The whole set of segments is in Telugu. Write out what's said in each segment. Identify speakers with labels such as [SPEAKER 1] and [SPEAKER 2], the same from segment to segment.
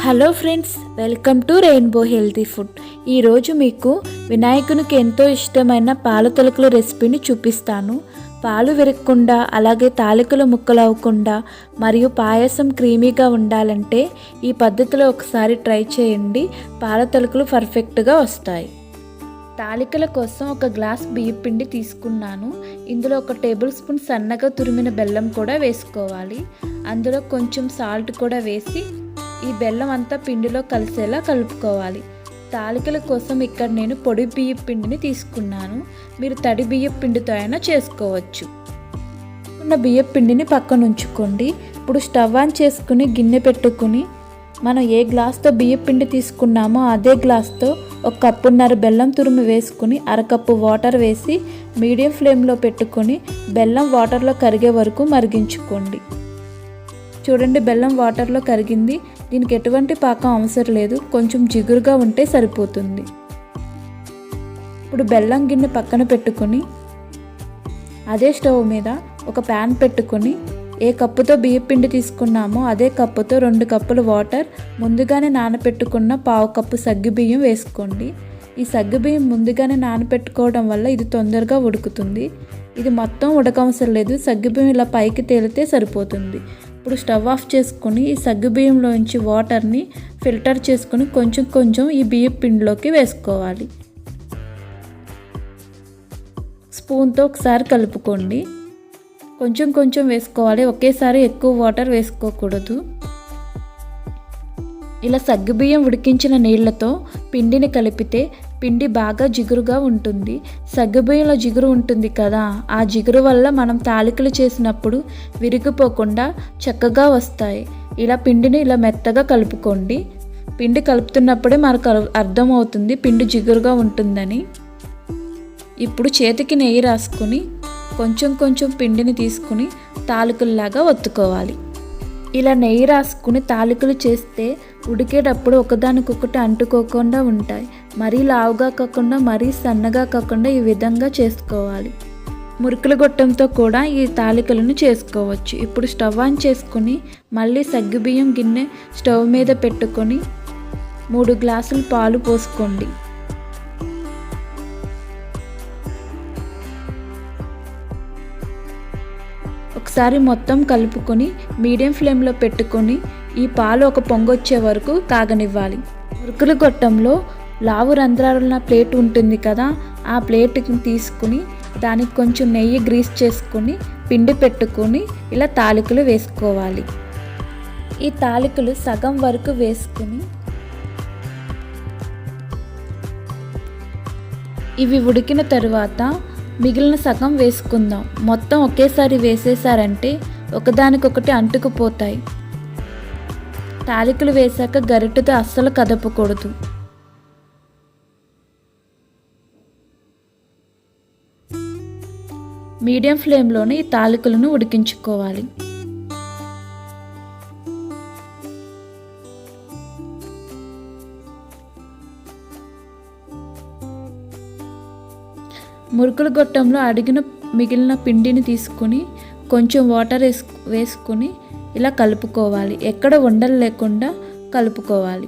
[SPEAKER 1] Hello friends, welcome to rainbow healthy food. ఈరోజు మీకు వినాయకునికి ఎంతో ఇష్టమైన పాల తొలకల రెసిపీని చూపిస్తాను. పాలు విరగకుండా అలాగే తాలికలు ముక్కలు అవ్వకుండా మరియు పాయసం క్రీమీగా ఉండాలంటే ఈ పద్ధతిలో ఒకసారి ట్రై చేయండి. పాల తొలకలు పర్ఫెక్ట్గా వస్తాయి. తాలికల కోసం ఒక గ్లాస్ బియ్యం పిండి తీసుకున్నాను. ఇందులో 1 టేబుల్ స్పూన్ సన్నగా తురిమిన బెల్లం కూడా వేసుకోవాలి. అందులో కొంచెం సాల్ట్ కూడా వేసి ఈ బెల్లం అంతా పిండిలో కలిసేలా కలుపుకోవాలి. తాలికల కోసం ఇక్కడ నేను పొడి బియ్యం పిండిని తీసుకున్నాను. మీరు తడి బియ్యం పిండితో అయినా చేసుకోవచ్చు. బియ్యం పిండిని పక్కన ఉంచుకోండి. ఇప్పుడు స్టవ్ ఆన్ చేసుకుని గిన్నె పెట్టుకుని మనం ఏ గ్లాస్తో బియ్యం పిండి తీసుకున్నామో అదే గ్లాస్తో 1 కప్పున్నర బెల్లం తురుము వేసుకుని 1/2 కప్పు వాటర్ వేసి మీడియం ఫ్లేమ్లో పెట్టుకొని బెల్లం వాటర్లో కరిగే వరకు మరిగించుకోండి. చూడండి, బెల్లం వాటర్లో కరిగింది. దీనికి ఎటువంటి పాకం అవసరం లేదు, కొంచెం జిగురుగా ఉంటే సరిపోతుంది. ఇప్పుడు బెల్లం గిన్నె పక్కన పెట్టుకొని అదే స్టవ్ మీద ఒక ప్యాన్ పెట్టుకొని ఏ కప్పుతో బియ్యం పిండి తీసుకున్నామో అదే కప్పుతో 2 కప్పులు వాటర్, ముందుగానే నానబెట్టుకున్న 1/2 కప్పు సగ్గుబియ్యం వేసుకోండి. ఈ సగ్గుబియ్యం ముందుగానే నానబెట్టుకోవడం వల్ల ఇది తొందరగా ఉడుకుతుంది. ఇది మొత్తం ఉడకవసరం లేదు, సగ్గుబియ్యం ఇలా పైకి తేలితే సరిపోతుంది. ఇప్పుడు స్టవ్ ఆఫ్ చేసుకుని ఈ సగ్గుబియ్యంలోంచి వాటర్ని ఫిల్టర్ చేసుకుని కొంచెం కొంచెం ఈ బియ్యం పిండిలోకి వేసుకోవాలి. స్పూన్తో ఒకసారి కలుపుకోండి. కొంచెం కొంచెం వేసుకోవాలి, ఒకేసారి ఎక్కువ వాటర్ వేసుకోకూడదు. ఇలా సగ్గుబియ్యం ఉడికించిన నీళ్లతో పిండిని కలిపితే పిండి బాగా జిగురుగా ఉంటుంది. సగ్గుబియ్యంలో జిగురు ఉంటుంది కదా, ఆ జిగురు వల్ల మనం తాలికలు చేసినప్పుడు విరిగిపోకుండా చక్కగా వస్తాయి. ఇలా పిండిని ఇలా మెత్తగా కలుపుకోండి. పిండి కలుపుతున్నప్పుడే మనకు అర్థమవుతుంది పిండి జిగురుగా ఉంటుందని. ఇప్పుడు చేతికి నెయ్యి రాసుకొని కొంచెం కొంచెం పిండిని తీసుకుని తాలికల్లాగా ఒత్తుకోవాలి. ఇలా నెయ్యి రాసుకుని తాలికలు చేస్తే ఉడికేటప్పుడు ఒకదానికొకటి అంటుకోకుండా ఉంటాయి. మరీ లావుగా కాకుండా మరీ సన్నగా కాకుండా ఈ విధంగా చేసుకోవాలి. మురుకుల గొట్టంతో కూడా ఈ తాలికలను చేసుకోవచ్చు. ఇప్పుడు స్టవ్ ఆన్ చేసుకుని మళ్ళీ సగ్గుబియ్యం గిన్నె స్టవ్ మీద పెట్టుకొని 3 గ్లాసులు పాలు పోసుకోండి. ఒకసారి మొత్తం కలుపుకొని మీడియం ఫ్లేమ్లో పెట్టుకొని ఈ పాలు ఒక పొంగొచ్చే వరకు కాగనివ్వాలి. మురుకుల గొట్టంలో లావు రంధ్రాలున్న ప్లేట్ ఉంటుంది కదా, ఆ ప్లేట్ని తీసుకుని దానికి కొంచెం నెయ్యి గ్రీస్ చేసుకొని పిండి పెట్టుకొని ఇలా తాలికలు వేసుకోవాలి. ఈ తాలికలు సగం వరకు వేసుకుని ఇవి ఉడికిన తరువాత మిగిలిన సగం వేసుకుందాం. మొత్తం ఒకేసారి వేసేసారంటే ఒకదానికొకటి అంటుకుపోతాయి. తాలికలు వేసాక గరిటెతో అస్సలు కదపకూడదు. మీడియం ఫ్లేమ్లోనే ఈ తాలికలను ఉడికించుకోవాలి. మురుకుల గొట్టంలో అడిగిన మిగిలిన పిండిని తీసుకుని కొంచెం వాటర్ వేసుకుని ఇలా కలుపుకోవాలి. ఎక్కడ ఉండలు లేకుండా కలుపుకోవాలి.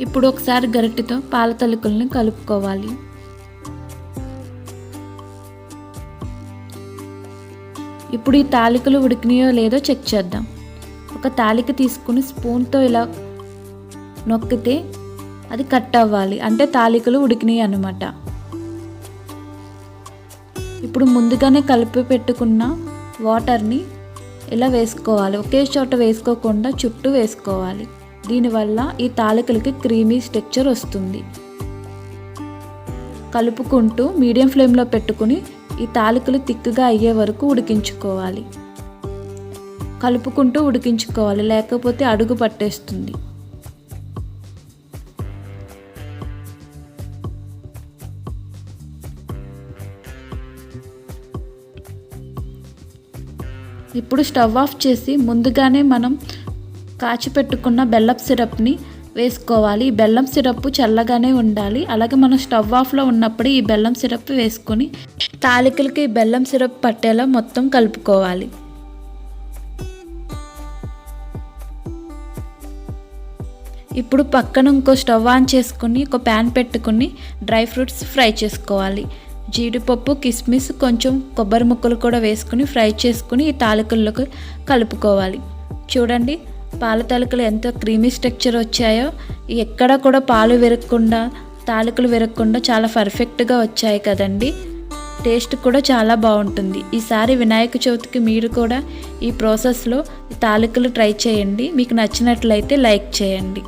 [SPEAKER 1] ఇప్పుడు ఒకసారి గరిటెతో పాల తాలికల్ని కలుపుకోవాలి. ఇప్పుడు ఈ తాలికలు ఉడికినాయో లేదో చెక్ చేద్దాం. ఒక తాలిక తీసుకుని స్పూన్తో ఇలా నొక్కితే అది కట్ అవ్వాలి, అంటే తాలికలు ఉడికినాయి అన్నమాట. ఇప్పుడు ముందుగానే కలిపి పెట్టుకున్న వాటర్ని ఇలా వేసుకోవాలి. ఒకే చోట వేసుకోకుండా చుట్టూ వేసుకోవాలి. దీనివల్ల ఈ తాలికలకి క్రీమీ టెక్స్చర్ వస్తుంది. కలుపుకుంటూ మీడియం ఫ్లేమ్లో పెట్టుకుని ఈ తాలికలు తిక్కుగా అయ్యే వరకు ఉడికించుకోవాలి. కలుపుకుంటూ ఉడికించుకోవాలి, లేకపోతే అడుగు పట్టేస్తుంది. ఇప్పుడు స్టవ్ ఆఫ్ చేసి ముందుగానే మనం కాచి పెట్టుకున్న బెల్లపు సిరప్ని వేసుకోవాలి. ఈ బెల్లం సిరప్ చల్లగానే ఉండాలి. అలాగే మనం స్టవ్ ఆఫ్లో ఉన్నప్పుడు ఈ బెల్లం సిరప్ వేసుకొని తాలికలకి ఈ బెల్లం సిరప్ పట్టేలా మొత్తం కలుపుకోవాలి. ఇప్పుడు పక్కన ఇంకో స్టవ్ ఆన్ చేసుకుని ఒక ప్యాన్ పెట్టుకుని డ్రై ఫ్రూట్స్ ఫ్రై చేసుకోవాలి. జీడిపప్పు, కిస్మిస్, కొంచెం కొబ్బరి ముక్కలు కూడా వేసుకుని ఫ్రై చేసుకుని ఈ తాలికల్లోకి కలుపుకోవాలి. చూడండి పాల తాలికలు ఎంత క్రీమీ స్ట్రక్చర్ వచ్చాయో, ఎక్కడ కూడా పాలు విరగకుండా తాలికలు విరగకుండా చాలా పర్ఫెక్ట్గా వచ్చాయి కదండి. టేస్ట్ కూడా చాలా బాగుంటుంది. ఈసారి వినాయక చవితికి మీరు కూడా ఈ ప్రాసెస్లో తాలికలు ట్రై చేయండి. మీకు నచ్చినట్లయితే లైక్ చేయండి.